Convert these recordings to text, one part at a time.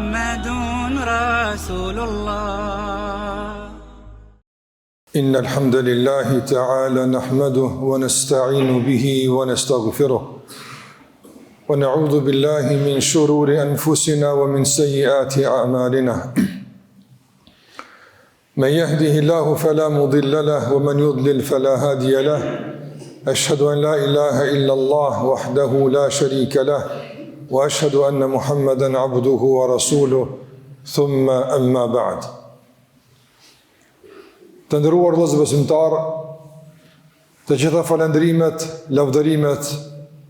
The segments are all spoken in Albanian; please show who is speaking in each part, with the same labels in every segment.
Speaker 1: محمد رسول الله.
Speaker 2: إن الحمد لله تعالى نحمده ونستعين به ونستغفره ونعوذ بالله من شرور أنفسنا ومن سيئات أعمالنا. من يهده الله فلا مضل له ومن يضلل فلا هادي له. أشهد أن لا إله إلا الله وحده لا شريك له وأشهد أن محمدا عبده ورسوله ثم أما بعد. Të nderuar vëllezër besimtar, të gjitha falendrimet, lavdërimet,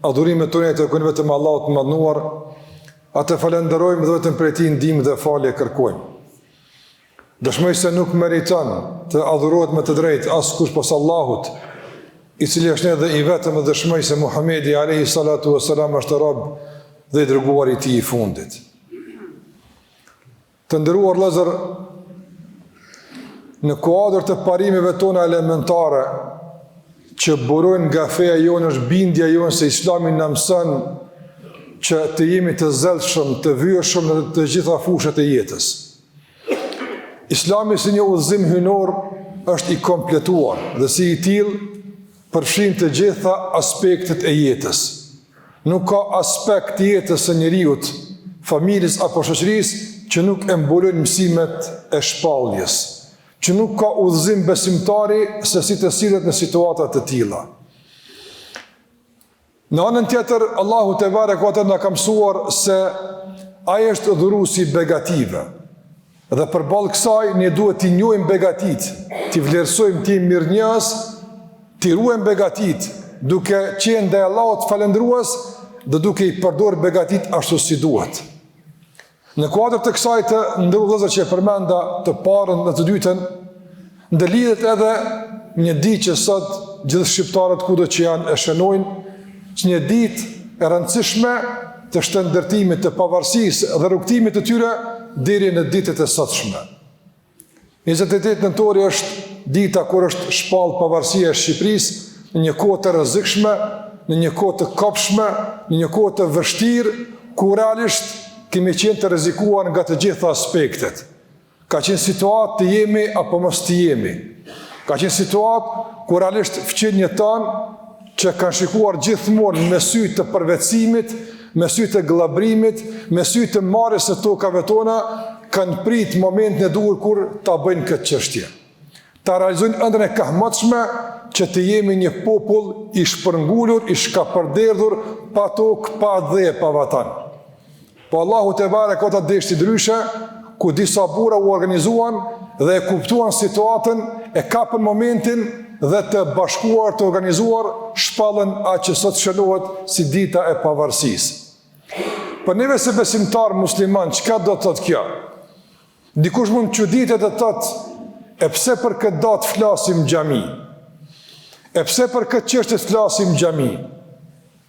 Speaker 2: adhurimet tona të kujtojmë vetëm Allahut të mëdhenuar, atë falenderojmë dhe vetëm prej tij ndihmë dhe falje kërkojmë. Dëshmoj se nuk meriton të adhurohet me të drejtë askush pas Allahut, i cili është edhe i vetëm, dhe dëshmoj se Muhamedi alayhi salatu wassalam është rob dhe i dërguar i tij i fundit. Të nderuar vëllezër, në kuadër të parimeve tona elementare që burojnë nga feja jonë është bindja jonë se Islami na mëson që të jemi të zellshëm, të vyeshëm në të gjitha fushat e jetës. Islami si një udhëzim hyjnor është i kompletuar dhe si i tillë përfshin të gjitha aspektet e jetës. Nuk ka aspekt të jetës së njeriut, familjes apo shoqërisë që nuk e mbulojnë mësimet e shpalljes, që nuk ka udhëzim besimtari se si të sillet në situata të tilla. Në anën tjetër, Allahu te barekuhu te na ka mësuar se ai është dhuruesi begative. Dhe përballë kësaj ne duhet t'i njohim begatit, t'i vlerësojmë, t'i mirënjohës, t'i ruajmë begatit, duke qenë ndaj Allahut falendrues dhe duke i përdorur begatit ashtu si duhet. Në kuadër të kësaj të nderuar vëllezër që e përmenda të parën dhe të dytën, ndëlidhet edhe një ditë që sot gjithë shqiptarët kudo që janë e shënojnë, që një ditë e rëndësishme të shëndërtimit të pavarësisë dhe rrugtimit të tyre deri në ditët e sotshme. 28 nëntori është dita kur është shpallë pavarësia e Shqipërisë në një kohë të rrezikshme, në një kohë të kopshme, në një kohë të vështirë, ku realisht kemi qenë të rrezikuar nga të gjitha aspektet. Ka qenë situatë të jemi apo mos të jemi. Ka qenë situatë ku realisht fqinjët tanë që kanë shikuar gjithmonë me sy të përvetësimit, me sy të glabrimit, me sy të marrjes së tokave tona, kanë prit momentin e duhur kur ta bëjnë këtë çështje. Ta realizojnë ëndrrën e kahmotshme që të jemi një popull i shpërngulur, i shkapërderdhur, pa tokë, pa dhe, pa vatan. Po Allahu te barekuhu te deshti ndryshe, ku disa burra u organizuan dhe e kuptuan situatën, e kapën momentin dhe të bashkuar, të organizuar, shpallën atë që sot shënohet si dita e pavarësisë. Për neve se besimtar musliman, çka do të thotë kjo? Dikush mund çuditet të thotë, e pse për këtë datë flasim në xhami? E pse për këtë çështje flasim në xhami?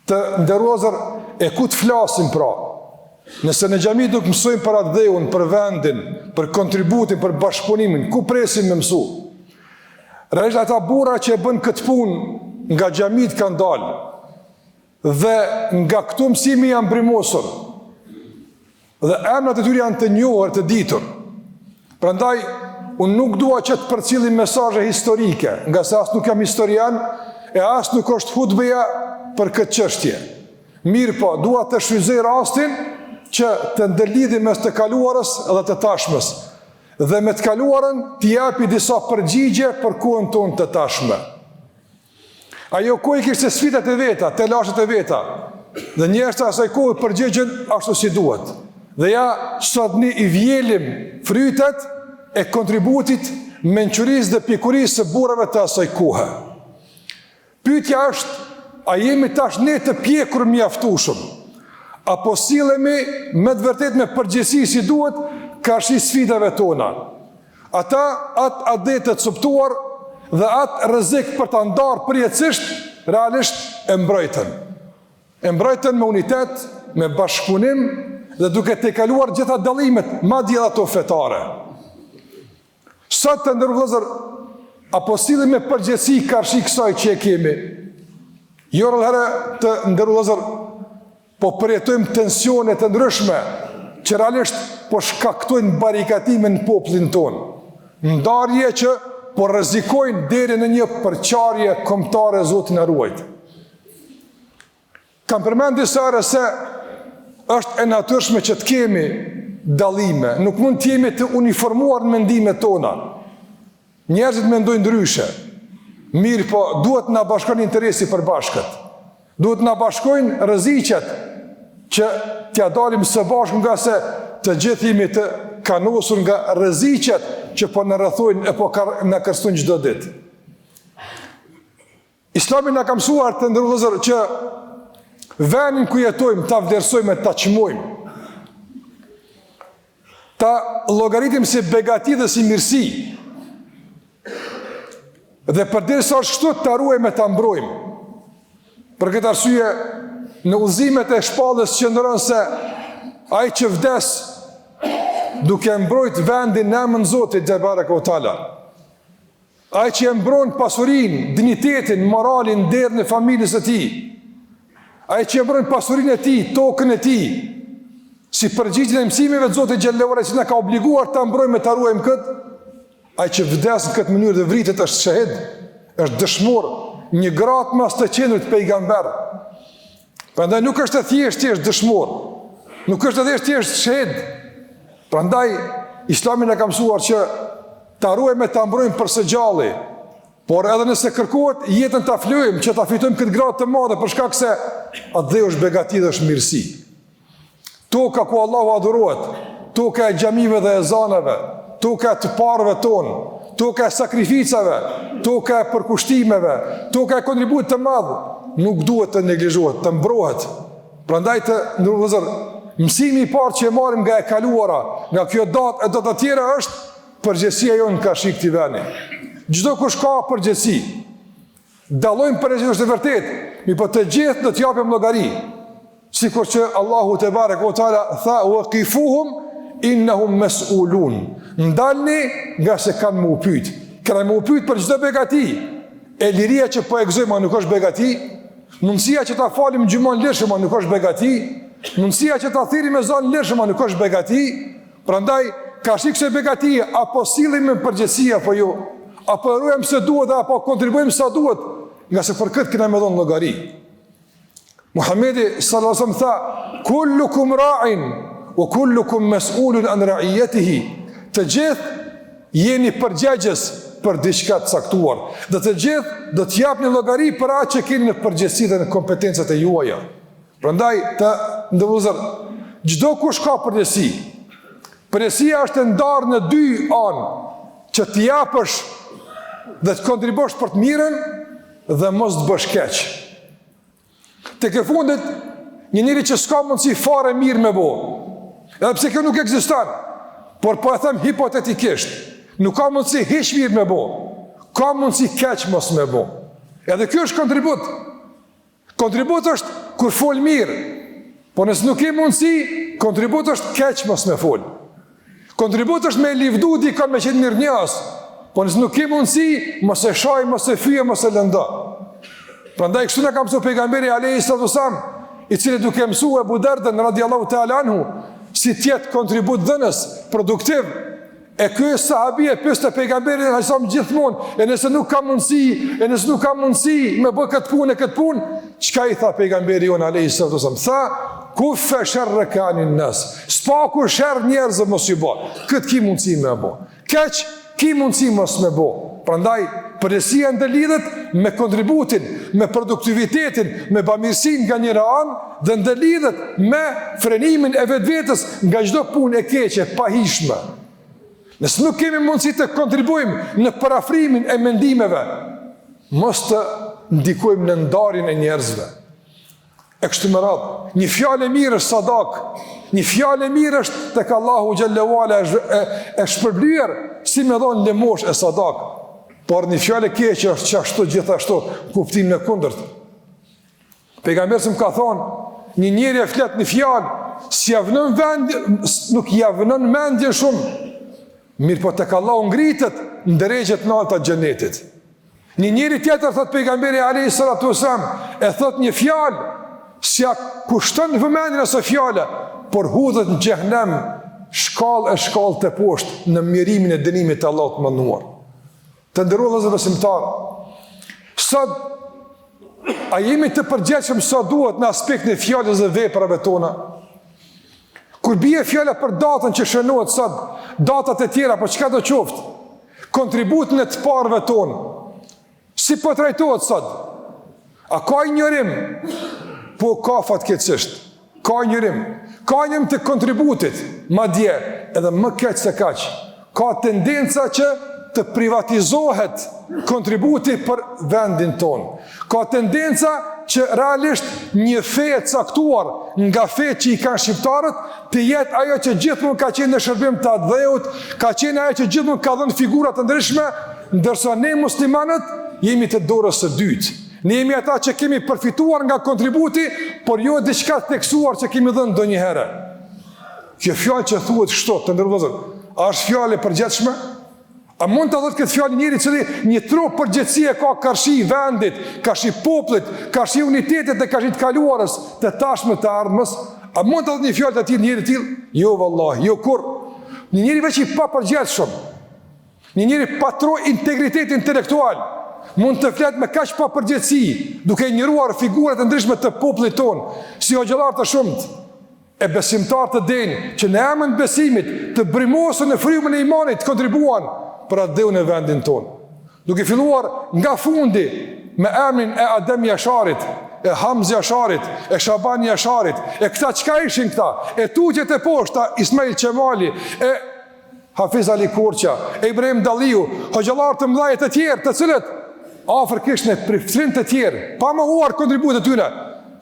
Speaker 2: Të nderuar, e ku të flasim pra? Nëse në xhami do të mësojmë për atë dheun, për vendin, për kontributin, për bashkëpunimin, ku presim me mësu? Realisht ata burra që e bën këtë punë nga xhamit kanë dalë dhe nga këtu mësimi janë brimosur dhe emrat e tyre janë të njohur, të ditur. Prandaj unë nuk dua që të përcjellim mesazhe historike, nga se as nuk jam historian e as nuk është hutbeja për këtë çështje. Mirë po, dua të shfrytëzoj rastin që të ndërlidhim mes të kaluarës dhe të tashmes, dhe me të kaluarën t'i japi disa përgjigje për kohën tonë të tashme. Ajo kohë kishte sfidat e veta, telashet e veta, dhe njerëzit e asaj kohe përgjigjen ashtu si duhet. Dhe ja, sot ne i vjelim frytet e kontributit, mençurisë dhe pjekurisë së burrave të asaj kohe. Pyetja është, a jemi tash ne të pjekur mjaftueshëm? Apo sillemi me të vërtet me përgjegjësi si duhet karshi sfidave tona? Ata atë adet të coptuar dhe atë rrezik për ta ndarë përjetësisht realisht e mbrojtën. E mbrojtën me unitet, me bashkëpunim dhe duke tejkaluar gjitha dallimet, madje ato fetare. Sot të nderuar vëllezër, apo sillemi me përgjegjësi karshi kësaj që e kemi? Jo rrëherë të nderuar vëllezër, po përjetojmë tensione të ndryshme që realisht po shkaktojnë barikatime në popullin tonë. Ndarje që po rrezikojnë deri në një përçarje kombëtare, Zoti na ruajt. Kam përmendur disa herë se është e natyrshme që të kemi dallime, nuk mund të jemi të uniformuar në mendimet tona. Njerëzit mendojnë ndryshe. Mirë, po duhet na bashkon interesi përbashkët. Duhet na bashkojnë rreziqet që t'ja dalim së bashku, nga se të gjithë jemi të kanosur nga rreziqet që po na rrethojnë e po na kërcojnë çdo ditë. Islami na ka mësuar të ndërlozur që vendin ku jetojmë ta vlerësojmë, ta çmojmë. Ta llogaritim si begati dhe si mirësi. Dhe përderisa është kështu, ta ruajmë e ta mbrojmë. Për këtë arsye, në udhëzimet e shpallës qëndron se ai që vdes duke mbrojt vendin në emrin e Zotit te bareka u taala. Ai që e mbron pasurinë, dinjitetin, moralin, derën e familjes së tij. Ai që e mbron pasurinë e tij, tokën e tij, si përgjigjje e mësimeve të Zotit xhallahu ala që na ka obliguar ta mbrojmë e ta ruajmë këtë. Ai që vdes në këtë mënyrë dhe vritet është shahid, është dëshmor, një gradë mas të qendrit pejgamber. Prandaj nuk është thjesht dëshmor, nuk është thjesht shahid. Prandaj Islami na ka mësuar që ta ruajmë e ta mbrojmë për së gjalli, por edhe nëse kërkohet jetën ta flojmë që ta fitojmë këtë gradë të madhe, për shkak se atë është begati dhe është mirësi. Toka ku Allahu adhurohet, toka e xhamive dhe ezaneve, toka e të parëve tonë, toka e sakrificave, toka e përkushtimeve, toka e kontributit të madh, nuk duhet të neglizhohet, të mbrohet. Prandaj të ndërvëzër, mësimi i parë që e marrim nga e kaluara, nga kjo datë e datë tjera është përgjegjësia jonë ka shik t'i veni. Çdo kush ka përgjegjësi. Dallojmë përgjegjësi është e vërtetë, mirë të gjithë do t'japim llogari. Sikur që Allahu te bareka u taala tha waqifuhum innahum mas'ulun. Ndalni nga se kanë më u pyet. Kanë më u pyet për çdo begati. E liria që po e gëzojmë nuk është begati. Mundësia që ta falim gjymon lirshëm nuk është begati. Mundësia që ta thirrim me zon lirshëm nuk është begati. Prandaj ka shik se begati apo sillim me përgjegjësi apo jo, apo ruajmë se duhet apo kontribuojmë sa duhet, nga se për këtë kena me dhënë llogari. Muhamedi sallallahu alaihi wasallam tha: "Kullukum ra'in wa kullukum mas'ulun an ra'iyatihi." Të gjithë jeni përgjegjës për diçka të caktuar, dhe të gjithë do të japni llogari për atë që keni në përgjegjësi dhe në kompetencat e juaja. Prandaj të ndërlozur, çdo kush ka përgjegjësi. Përgjegjësia është ndarë në dy anë, që të japësh dhe të kontribuosh për të mirën dhe mos të bësh keq. Tek e fundit, një njeri që s'ka mundësi fare mirë me bo, edhe pse kjo nuk ekziston, por po e them hipotetikisht, nuk ka mundësi hiç mirë me bo, ka mundësi keq mos me bo. Edhe kjo është kontribut. Kontribut është kur fol mirë, po nëse nuk ke mundësi, kontribut është keq mos me fol. Kontribut është me livdu dikon me qenë mirënjohës, po nëse nuk ke mundësi, mos e shaj, mos e fyje, mos e lëndo. Prandaj kështu na ka mësuar pejgamberi alayhi salatu wasallam, i cili duke mësuar Abu Darda radhiyallahu ta'ala anhu si të jetë kontribut dhënës, produktiv, e ky sahabi e pyeste pejgamberin alayhi sallam gjithmonë, e nëse nuk ka mundësi, me bë këtë punë, çka i tha pejgamberi jon alayhi salatu wasallam? Tha: "Kuffa sharraka anin nas." Spaku sherr njerëzve mos i bë. Këtë ki mundësi me bë. Keq ki mundësi mos me bë. Prandaj përgjegjësia ndërlidhet me kontributin, me produktivitetin, me bamirësinë nga njëra anë dhe ndërlidhet me frenimin e vetvetes nga çdo punë e keqe, pahishme. Nëse nuk kemi mundësi të kontribuojmë në parafrimin e mendimeve, mos të ndikojmë në ndarjen e njerëzve. E kështu me radhë, një fjalë e mirë është sadak, një fjalë e mirë është tek Allahu xhallahu ala e shpërblyer si me dhon lemosh e sadak. Por një fjalë e keqe është çashtu gjithashtu kuptimin e kundërt. Pejgamberi më ka thonë, një njeri e flet një fjalë, nuk javënon mendjen shumë, mirë po tek Allahu ngritet në drejtë të larta të xhenetit. Një njeri tjetër, thot pejgamberi alayhi salatu wasallam, e thot një fjalë, s'ja kushton vëmendjen asaj fjale, por hudhet në xhehenem shkallë e shkallë të poshtë në mjerimin e dënimit të Allahut të mënduar. Të nderuar vëllezër besimtar, sot a jemi të përgjithshëm sa duhet në aspektin e fjalës dhe veprave tona? Kur bie fjala për datën që shënohet sot, datat e tjera, po çka do qoftë, kontributin e të parëve tonë, si po trajtohet sot? A ka njërim? Po ka fatkeqësisht. Ka njërim të kontributit, madje edhe më keq se kaq. Ka tendenca që të privatizohet kontributi për vendin tonë. Ka tendenca që realisht një fe e caktuar nga fe që i kanë shqiptarët të jetë ajo që gjithmonë ka qenë në shërbim të atë dheut, ka qenë ajo që gjithmonë ka dhënë figurat të ndryshme, ndërsa ne muslimanët jemi të dorës së dytë. Ne jemi ata që kemi përfituar nga kontributi, por jo diçka të teksuar që kemi dhënë ndonjëherë. Kjo fjalë që thuhet kështu, të nderuar vëllezër, a është fjalë e përgjithshme? A mund të thotë këtë fjalë njëri cili një trup përgjithësie ka karshi vendit, karshi popullit, karshi unitetit dhe karshi të kaluarës, të tashme të ardhmës? A mund të thotë një fjalë të tillë njëri i tillë? Jo vallahi, jo kur. Një njeri veç i papërgjithshëm, një njeri pa integritet intelektual, mund të flet me kaq pa përgjithësi, duke injoruar figurat e ndryshme të popullit tonë, si hoxhallar të shumt, e besimtar të denj, që në emër të besimit të brimosën në frymën e imanit kontribuan për atë dheun e vendin tonë. Duke filluar nga fundi me emrin e Adem Jasharit, e Hamz Jasharit, e Shaban Jasharit, e këta çka ishin këta, e tutjet e poshta, Ismail Qemali, e Hafiz Ali Korça, e Ibrahim Dalliu, hoxhallar të mëdhenj të tjerë, të cilët afër kishin priftërin të tjerë, pa mohuar kontributet e tyre,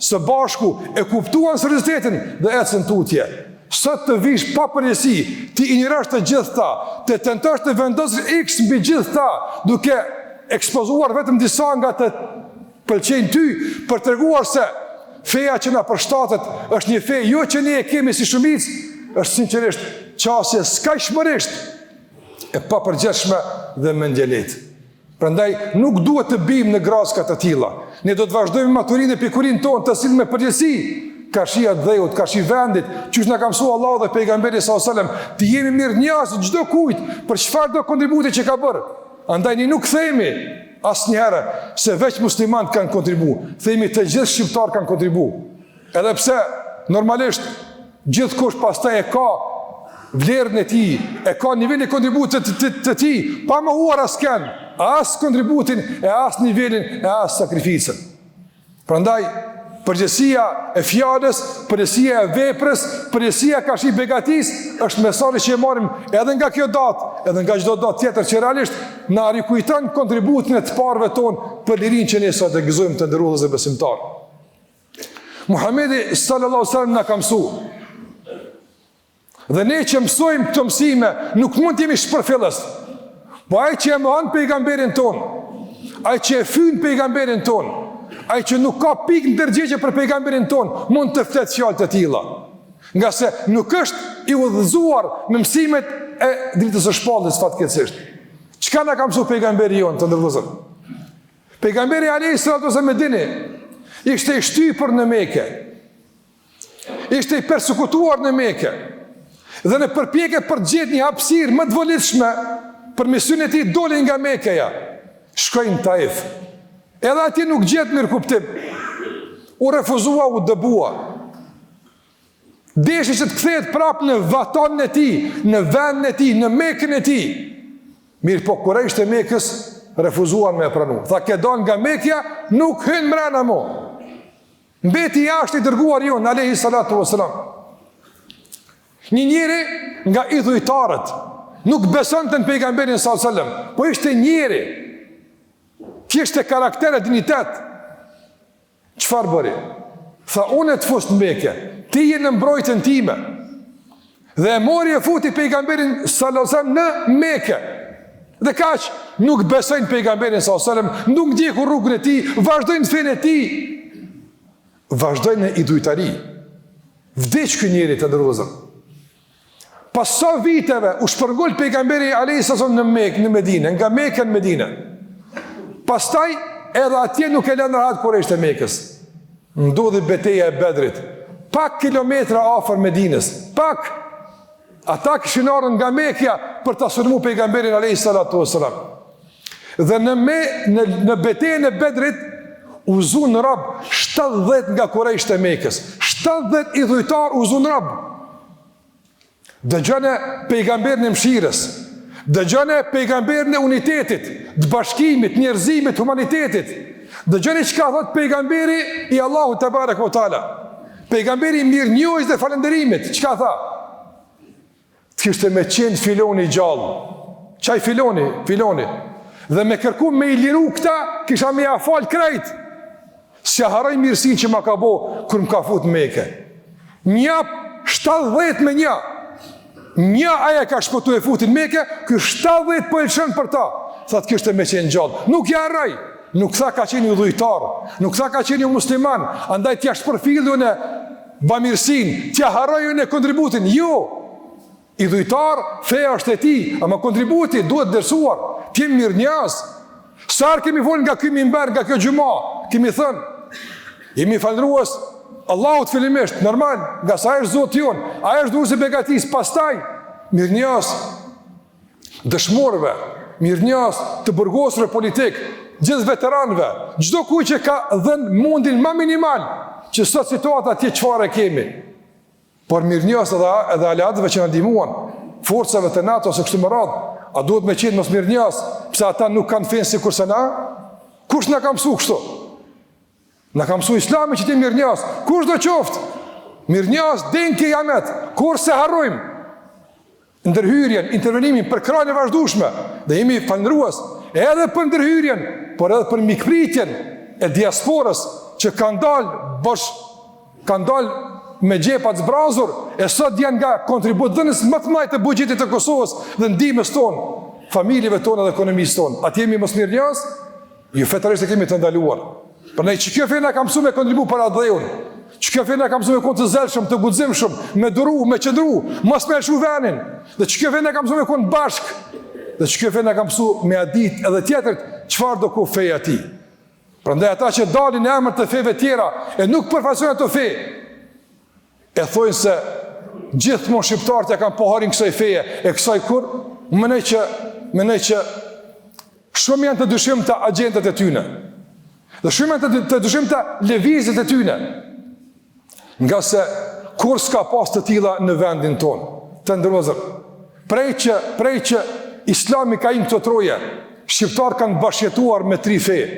Speaker 2: së bashku e kuptuan seriozitetin dhe ecën tutje. Sot të vish pa përgjësi, ti injërash të gjithë ta, të tentosh të vendosësh X mbi gjithë ta, duke ekspozuar vetëm disa nga të pëlqejnë ty, për treguar se feja që na përshtatet është një fe jo që ne e kemi si shumicë, është sinqerisht qasje skajshmërisht e papërgjithshme dhe mendjeletë. Prandaj nuk duhet të bijmë në graska të tilla. Ne do të vazhdojmë maturinë e pikurinë tonë të sillim me përgjithësi, karshia dheut, karshi vendit, qysh na ka mësuar Allahu dhe pejgamberi sallallahu alajhi wasallam, të jemi mirënjohës çdo kujt për çfarë do kontributi që ka bërë. Andaj ne nuk themi asnjëherë se veç muslimanët kanë kontribuar, themi të gjithë shqiptarët kanë kontribuar. Edhe pse normalisht gjithkush pastaj e ka vlerën e tij, e ka nivelin e kontributit të tij, pa mohuar askën, as kontributin e as nivelin e as sakrificën. Prandaj përgjësia e fjalës, përgjësia e veprës, përgjësia karshi begatis është mesazhi që e marrim edhe nga kjo datë, edhe nga çdo datë tjetër që realisht na rikujton kontributin e të parëve tonë për lirinë që ne sot e gëzojmë të nderuar dhe besimtar. Muhamedi sallallahu alaihi wasallam na ka mësuar. Dhe ne që mësojmë këto mësime nuk mund të jemi shpërfillës. Po ai që e mohon pejgamberin ton, ai që e fyn pejgamberin ton, ai që nuk ka pikë ndërgjegje për pejgamberin ton, mund të flet fjalë të tilla. Nga se nuk është i udhëzuar me mësimet e dritës së shpallës fatkeqësisht. Çka na ka mësuar pejgamberi jon të ndërvozën? Pejgamberi alayhis salatu wasallam dini, ishte i shtypur në Mekë. Ishte i persekutuar në Mekë. Dhe në përpjekje për të gjetur një hapësirë më të volitshme për misionin e tij doli nga Mekëja. Shkoi në Taif. Edhe atje nuk gjet mirë kuptim. U refuzua, u dëbua. Deshi që të kthehet prapë në vatanin e tij, në vendin e tij, në Mekën e tij. Mirë po kur ishte Mekës, refuzuan me e pranu. Tha ke dalë nga Mekja, nuk hyn mbrana mo. Mbeti jashtë i dërguar jon alayhi salatu wasalam. Një njeri nga idhujtarët, nuk besonte në pejgamberin sallallahu alajhi wasallam, po ishte njeri, kishte karakter e dignitet. Çfarë bëri? Tha unë të fus në Mekë, ti je në mbrojtjen time. Dhe e mori e futi pejgamberin sallallahu alajhi wasallam në Mekë. Dhe kaq, nuk besojnë pejgamberin sallallahu alajhi wasallam, nuk ndjeku rrugën e tij, vazhdojnë fenë e tij. Vazhdojnë në idhujtari. Vdiq ky njeri të ndërrozën. Pas sa viteve u shpërngul pejgamberi alayhis salam në Mekë, në Medinë, nga Mekë në Medinë. Pastaj edhe atje nuk e lënë rahat kur ishte Mekës. Ndodhi betejë e Bedrit. pak kilometra afër Medinës, pak. Ata kishin ardhur nga Mekja për ta sulmu pejgamberin alayhi salatu wasalam. Dhe në betejën e Bedrit u zun rob 70 nga kurajshtë e Mekës. 70 idhujtar u zun rob. Dëgjone pejgamberin e mëshirës, dëgjone pejgamberin e unitetit, të bashkimit, njerëzimit, humanitetit. Dëgjone çka thot pejgamberi i Allahut te barekuhu teala. Pejgamberi i mirënjohjes dhe falënderimit, çka tha? Kishte me qenë filoni gjallë. Qaj filoni. Dhe me kërku me i liru këta, kisha me ja falë krejt. Sja haraj mirësin që ma ka bo, kër më ka fut Meke. Nja 70 me nja. Nja aja ka shpëtu e futin Meke, kër 70 për elshën për ta. Tha të kishte me qenë gjallë. Nuk ja haraj. Nuk tha ka qenë u dhujtar. Nuk tha ka qenë u musliman. Andaj tja shpërfildu në bamirësin, tja haraju në kontributin. Jo. I dhujtar, feja është e ti, ama kontributi duhet dërsuar, t'jem mirë njës. Sarë kemi folë nga kjo mimber, nga kjo gjuma, kemi thënë, jemi falërues, Allahut fillimisht, normal, nga sa është zotë jonë, a është dhuruesi begatis, pastaj, mirë njës, dëshmorëve, mirë njës, të burgosëve politik, gjithë veteranëve, gjdo kuj që ka dhenë mundin ma minimal, që sot situata tje qëfare kemi. Por mirë njës edhe aliatëve që në ndimuan, forcave të NATO ose kështu më radhë, a duhet me qenë mos mirë njës, pëse ata nuk kanë fenë si kurse na? Kush në ka mësu kështu? Në ka mësu islami që ti mirë njës, kush do qoftë? Mirë njës, denke jamet, kur se harrojmë, ndërhyrjen, intervenimin për krajnë e vazhdushme, dhe jemi falëndrues, edhe për ndërhyrjen, por edhe për mikpritjen e diasporës që kanë dalë me gjepat zbrazur, e sot janë nga kontributëdhënës më të mëdhenj të buxhetit të Kosovës dhe ndihmës tonë, familjeve tona dhe ekonomisë tonë. A jemi mos mirë njës? Jo, fetarisht e kemi të ndaluar. Prandaj që kjo fena ka mësuar me kontribu para dheun. Që kjo fena ka mësuar me kon të zelshëm, të guximshëm, me duru, me qëndru, mos me lshu venin. Dhe që kjo fena ka mësuar me kon bashk. Dhe që kjo fena ka mësuar me adit edhe tjetërt çfarë do ku feja ti. Prandaj ata që dalin në emër të feve tjera e nuk përfaqësojnë ato fe, e thojnë se gjithmonë shqiptarët ja kanë poharin kësaj feje, e kësaj kur, mënej që shumë janë të dyshim të agentët e tyne, dhe shumë janë të dyshim të levizit e tyne, nga se kur s'ka pas të tilla në vendin tonë, të ndërlozër, prej që islami ka im këto troje, shqiptarë kanë bashkjetuar me 3 feje,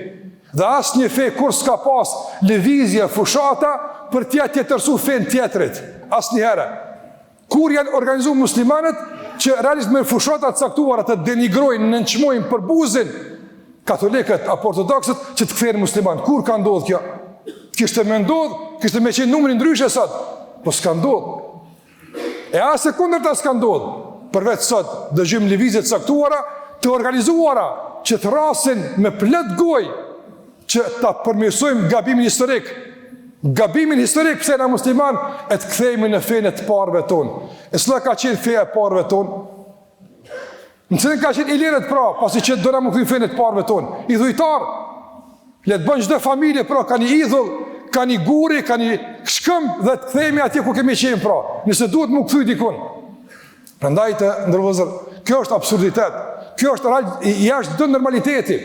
Speaker 2: dhe asë një fe kur s'ka pas levizje, fushata, për tja tjetërsu fen tjetërit, asë një herë. Kur janë organizu muslimanët që realisht me fushatat caktuara të denigrojnë, nënçmojnë për buzin katolikët apo ortodoksët që të kthejnë musliman. Kur ka ndodhë kjo? Kishte me ndodhë, kishte me qenë numërin ndryshe sot, po s'ka ndodhë. E asë kundër ta s'ka ndodhë, përveç sot dëgjojmë lëvizje caktuara të organizuara që të rasin me plot gojë që ta përmirësojmë gabimin historik pëse na musliman e të kthejmë në fenë të parëve tonë. E s'la ka qenë feja e parëve tonë? Në cilën ka qenë ilirët pra, pasi që do na më kthejmë fenë të parëve tonë? Idhujtar, le të bënë çdo familje pra, ka një idhull, ka një guri, ka një shkëm dhe të kthejmë atje ku kemi qenë pra, nëse duhet më kthy dikun. Prandaj të ndërvëzër, kjo është absurditet, kjo është jashtë çdo normaliteti.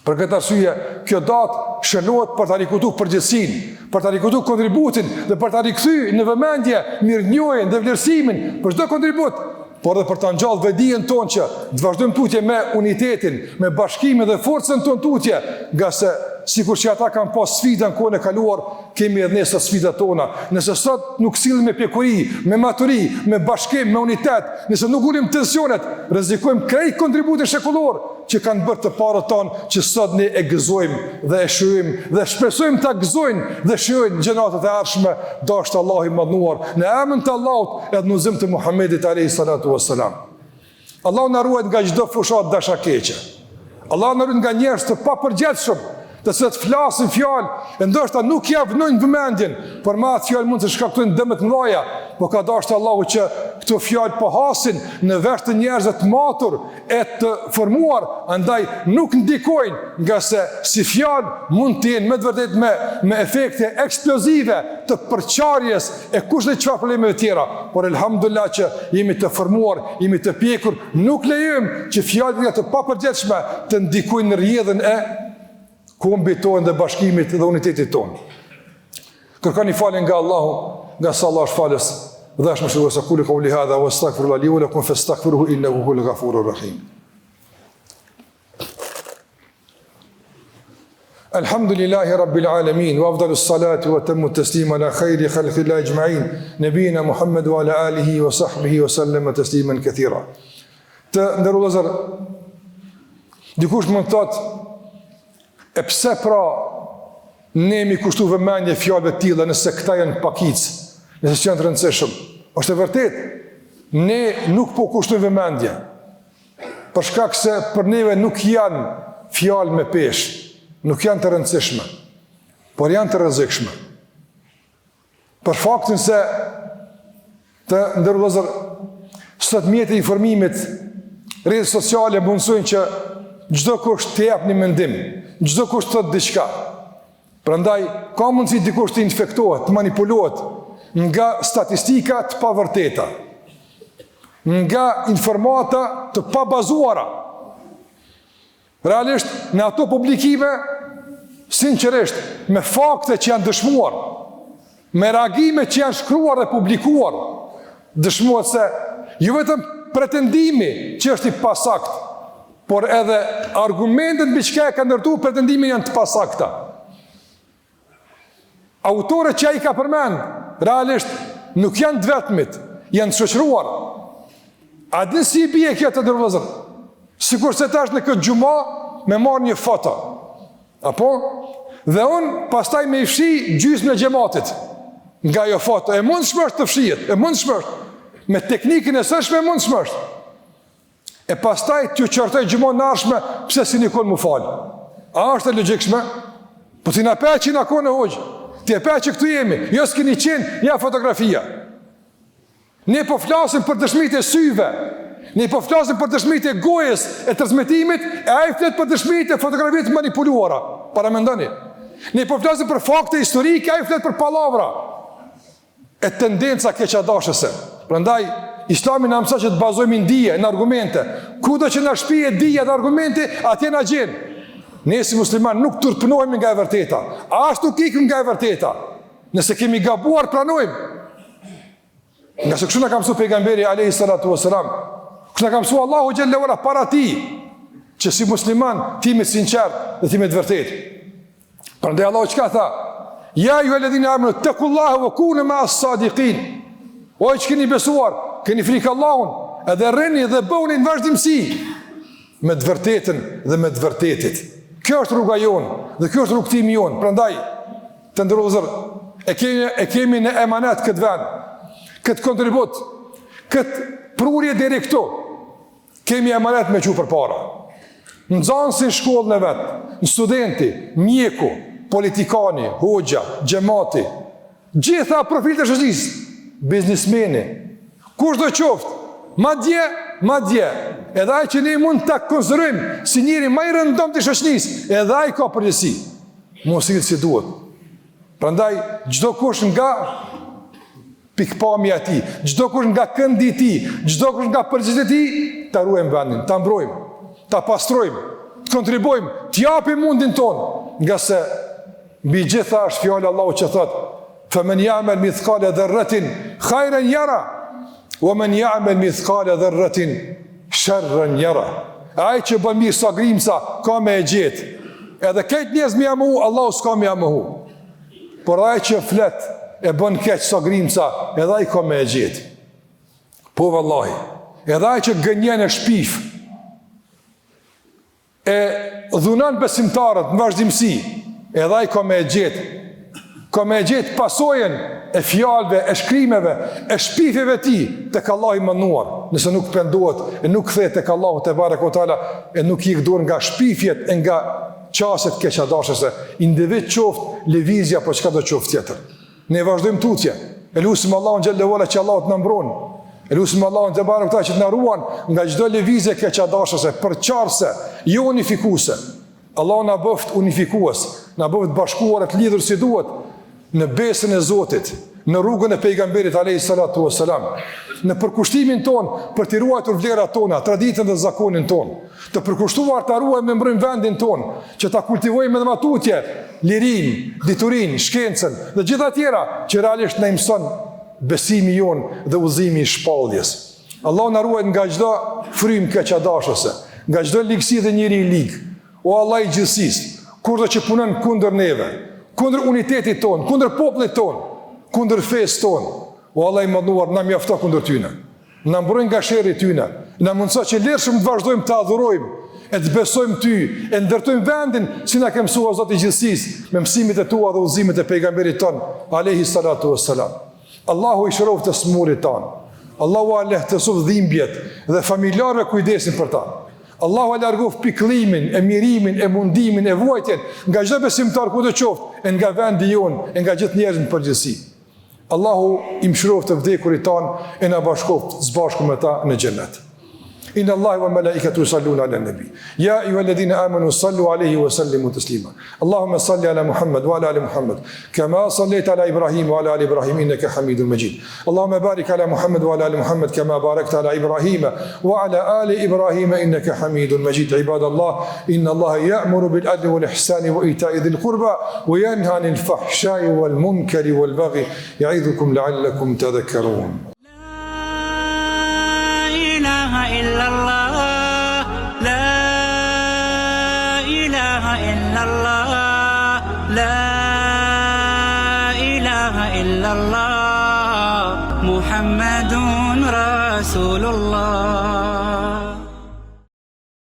Speaker 2: Për këtë arsye, kjo datë shënohet për ta rikujtuar përgjegjësinë, për ta rikujtuar kontributin dhe për ta rikthyer në vëmendje mirënjohjen dhe vlerësimin për çdo kontribut, por edhe për ta ngjallë vedijen tonë që të vazhdojmë tutje me unitetin, me bashkimin dhe forcën tonë tutje, nga se sikur që ata kanë pas sfida në kohën e kaluar, kemi edhe ne sot sfidat tona. Nëse sot nuk sillemi me pjekuri, me maturi, me bashkim, me unitet, nëse nuk ulim tensionet, rrezikojmë krejt kontributin shekullor që kanë bërë të parët tonë që sot ne e gëzojmë dhe e shijojmë dhe shpresojmë ta gëzojnë dhe shijojnë gjeneratët e ardhshme, dashur Allahu i madhnuar, në emrin të Allahut edhe në udhëzim të Muhamedit alayhi salatu wassalam. Allahu na ruaj nga çdo fushat dashakeqe. Allahu na ruaj nga njerëz të papërgjithshëm, të cilët flasin fjalë, e ndoshta nuk ja vënojnë vëmendjen, por me atë fjalë mund të shkaktojnë dëme të mëdha, por ka dashur Allahu që këto fjalë po hasin në vesh të njerëzve të matur e të formuar, andaj nuk ndikojnë, nga se si fjalë mund të jenë me të vërtetë me efekte eksplozive të përçarjes e kush dhe çfarë problemeve tjera, por elhamdulillah që jemi të formuar, jemi të pjekur, nuk lejojmë që fjalët të papërgjithshme të ndikojnë në rrjedhën e kombit tonë dhe bashkimit dhe unitetit tonë. Kërkoni falje nga Allahu, nga sa Allah është falës, dhe është më shërua se kulli qawli hadha wa astaghfirullaha li wa lakum fastaghfiruhu innahu huwal ghafurur rahim. Alhamdulillahi rabbil alamin wa afdalus salati wa tammu taslima ala khayri khalqillahi ajma'in nabiyina Muhammad wa ala alihi wa sahbihi wa sallama tasliman kathira. Të nderuar vëllezër, dikush mund të thotë, e pse pra ne mi kushtu vëmendje fjalëve të tilla nëse këta janë pakic, nëse janë të rëndësishëm? Është e vërtetë, ne nuk po kushtojmë vëmendje, për shkak se për neve nuk janë fjalë me peshë, nuk janë të rëndësishme, por janë të rrezikshme. Për faktin se të nderuar vëllezër, sot mjetet e informimit, rrjetet sociale mundsojnë që çdo kush të jap një mendim, çdo kush të thotë diçka. Prandaj ka mundësi dikush të infektohet, të manipulohet nga statistika të pavërteta, nga informata të pabazuara. Realisht, në ato publikime, sinqerisht, me fakte që janë dëshmuar, me reagime që janë shkruar dhe publikuar, dëshmuat se ju vetëm pretendimi që është i pasakt, por edhe argumentet mbi çka e ka ndërtuar pretendimin janë të pasakta. Autorët që ai ka përmend, realisht nuk janë të vetmit, janë të shoqëruar. A din si i bie kjo të ndërvëzër? Sikur se tash në këtë xhumë me marr një foto. Apo? Dhe unë pastaj me i fshi gjysmën e xhamatit nga ajo foto. E mundshme është të fshihet, e mundshme është. Me teknikën e sërshme e mundshme është. E pastaj t'ju qortoj gjumon në arshme pse si nikon mu falë. A është e logjikshme? Po ti na pe që na kone hoqë. Ti e pe që këtu jemi. Jo s'kini qenë, ja fotografia. Ne po flasim për dëshmit e syve. Ne po flasim për dëshmit e gojës e transmetimit, e ai flet për dëshmit e fotografit manipuluara. Para mendoni. Ne po flasim për fakte historike, ai flet për pallavra. E tendenca keqadashëse. Prandaj Islami na mëson që të bazojmë në dije, në argumente. Kudo që na shpihet dija dhe argumenti, atje na gjen. Ne si musliman nuk turpënohemi nga e vërteta. Ashtu ikim nga e vërteta. Nëse kemi gabuar, pranojmë. Nga se kështu na ka mësuar pejgamberi alayhi salatu wasalam. Kështu na ka mësuar Allahu xhallahu ala para ti, që si musliman ti me sinqert dhe ti me të vërtetë. Prandaj Allahu çka tha? Ja ju alladhina amanu taqullaha wa kunu ma'as sadiqin. O që keni besuar, keni frikë Allahun, edhe rrini dhe bëuni në vazhdimsi me të vërtetën dhe me të vërtetit. Kjo është rruga jonë dhe kjo është rrugtimi jonë. Prandaj, të ndërrozër, e kemi në emanet këtë vend, këtë kontribut, këtë prurje deri këtu, kemi emanet me që për para. Në nxënësin shkollën e vetë, në studenti, mjeku, politikani, hoxha, xhamati, gjitha profilet e shoqërisë, biznismeni, kush do qoftë, madje, edhe ai që ne mund ta konsiderojmë si njëri më i rëndom të shoqërisë, edhe ai ka përgjegjësi. Mos i si duhet. Prandaj çdo kush nga pikpamja e tij, çdo kush nga këndi i tij, çdo kush nga përgjegjësia e tij, ta ruajmë vendin, ta mbrojmë, ta pastrojmë, të kontribojmë, të japim mundin ton, nga se mbi gjitha është fjala Allahu që thotë: "Faman ya'mal mithqala dharratin khayran yara, wa man ya'mal mithqala dharratin sharran yara." Ai që bën mirë sa grimca ka me e gjetë. Edhe këtë njerëz më jamu, Allahu s'ka më jamu. Por ai që flet e bën keq sa grimca, edhe ai ka me e gjetë. Po vallahi. Edhe ai që gënjen e shpif, e dhunon besimtarët në vazhdimsi, edhe ai ka me e gjetë. Ka me e gjetë pasojën e fjalëve, e shkrimeve, e shpifjeve ti tek Allahu i mënduar, nëse nuk pendohet e nuk kthehet tek Allahu te barekuhu teala e nuk i dorë nga shpifjet e nga çastet keqadashëse, individ qoftë, lëvizja apo çka do qoftë tjetër. Ne vazhdojmë tutje. E lutim Allahun xhallahu ala që Allahu të na mbron Lusim Allahun te barekuta që të na ruan nga çdo lëvizje keqadashëse, përçarse, jo unifikuese. Allah na bëft unifikues, na bëft bashkuar të lidhur si duhet në besën e Zotit, në rrugën e pejgamberit alayhi salatu wassalam, në përkushtimin ton për të ruajtur vlerat tona, traditën dhe zakonin ton, të përkushtuar të ruajmë me mbrojmë vendin ton, që ta kultivojmë edhe matutje, lirin, diturin, shkencën dhe gjitha tjera që realisht na mëson besimi jon dhe udhëzimi i shpalljes. Allah na ruaj nga çdo frym keqadashëse, nga çdo ligësi dhe njëri i lig. O Allah i gjithësisë, kurdo që punon kundër neve, kundër unitetit ton, kundër popullit ton, kundër fesë ton, o Allah i mëdhenuar, na mjafto kundër tyne. Na mbroj nga sherri tyne, na mundso që lirshëm të vazhdojmë të adhurojmë, e të besojmë ty, e ndërtojmë vendin si na ke mësuar Zoti i gjithësisë, me mësimet e tua dhe udhëzimet e pejgamberit ton, alayhi salatu wassalam. Allahu i shërof të smurit tanë, Allahu a lehtësof dhimbjet dhe familjarëve kujdesin për ta. Allahu a largof pikëllimin, e mirimin, e mundimin, e vuajtjen nga çdo besimtar ku të qoftë, e nga vendi jonë, e nga gjithë njerëzit në përgjithësi. Allahu i mëshiroft të vdekurit tanë e na bashkoft së bashku me ta në xhenet. Inna Allahi wa malaikatu yusalluna ala nabi. Ya ayyuhalladhina amanu sallu alayhi wa sallimu taslima. Allahumma salli ala Muhammad wa ala ali Muhammad kama sallaita ala Ibrahim wa ala ali Ibrahim innaka Hamidum Majid. Allahumma barik ala Muhammad wa ala ali Muhammad kama barakta ala Ibrahim wa ala ali Ibrahim innaka Hamidum Majid. Ibadallah, inna Allaha ya'muru bil adli wal ihsani wa ita'i dhil qurba wa yanha 'anil fahsha'i wal munkari wal baghi ya'idhukum la'allakum tadhakkarun.
Speaker 1: إلا الله